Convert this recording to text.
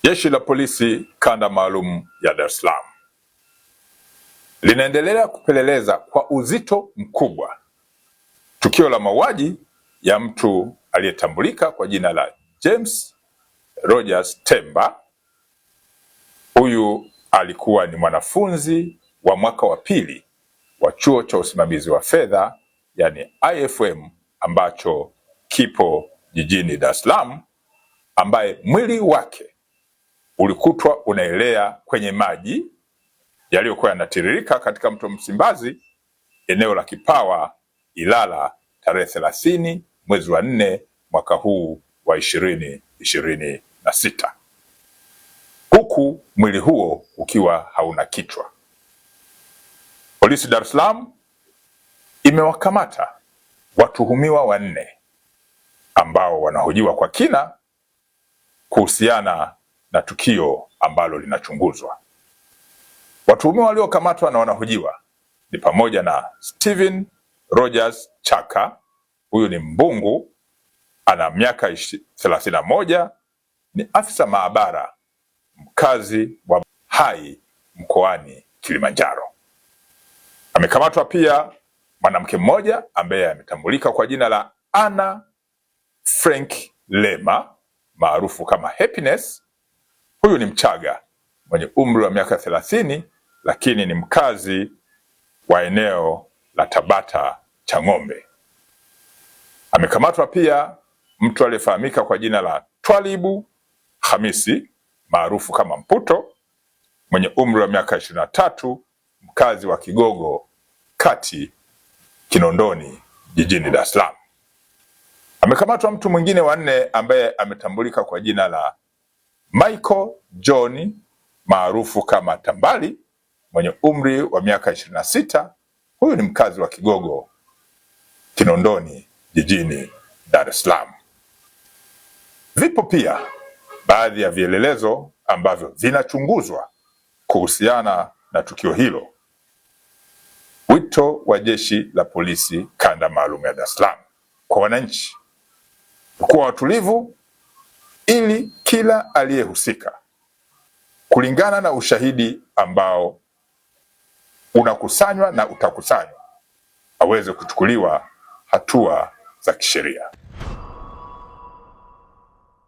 Jeshi la Polisi Kanda Maalum ya Dar es Salaam linaendelea kupeleleza kwa uzito mkubwa tukio la mauaji ya mtu aliyetambulika kwa jina la James Rogers Temba. Huyu alikuwa ni mwanafunzi wa mwaka wa pili wa chuo cha usimamizi wa fedha yani IFM ambacho kipo jijini Dar es Salaam, ambaye mwili wake ulikutwa unaelea kwenye maji yaliyokuwa yanatiririka katika mto Msimbazi eneo la Kipawa Ilala tarehe 30 mwezi wa 4 mwaka huu wa 2026, huku mwili huo ukiwa hauna kichwa. Polisi Dar es Salaam imewakamata watuhumiwa 4 ambao wanahojiwa kwa kina kuhusiana na tukio ambalo linachunguzwa. Watuhumiwa waliokamatwa na wanahojiwa ni pamoja na Steven Rogers Chaka, huyu ni mbungu, ana miaka 31, ni afisa maabara mkazi wa Hai mkoani Kilimanjaro. Amekamatwa pia mwanamke mmoja ambaye ametambulika kwa jina la Anna Frank Lema maarufu kama Happiness. Huyu ni Mchaga mwenye umri wa miaka 30, lakini ni mkazi wa eneo la Tabata Chang'ombe. Amekamatwa pia mtu aliyefahamika kwa jina la Twalibu Hamisi maarufu kama Mputo mwenye umri wa miaka 23, mkazi wa Kigogo Kati Kinondoni jijini Dar es Salaam. Amekamatwa mtu mwingine wa 4 ambaye ametambulika kwa jina la Michael John maarufu kama Tambali mwenye umri wa miaka 26. Huyu ni mkazi wa Kigogo Kinondoni jijini Dar es Salaam. Vipo pia baadhi ya vielelezo ambavyo vinachunguzwa kuhusiana na tukio hilo. Wito wa Jeshi la Polisi Kanda Maalum ya Dar es Salaam kwa wananchi kuwa watulivu ili kila aliyehusika kulingana na ushahidi ambao unakusanywa na utakusanywa aweze kuchukuliwa hatua za kisheria.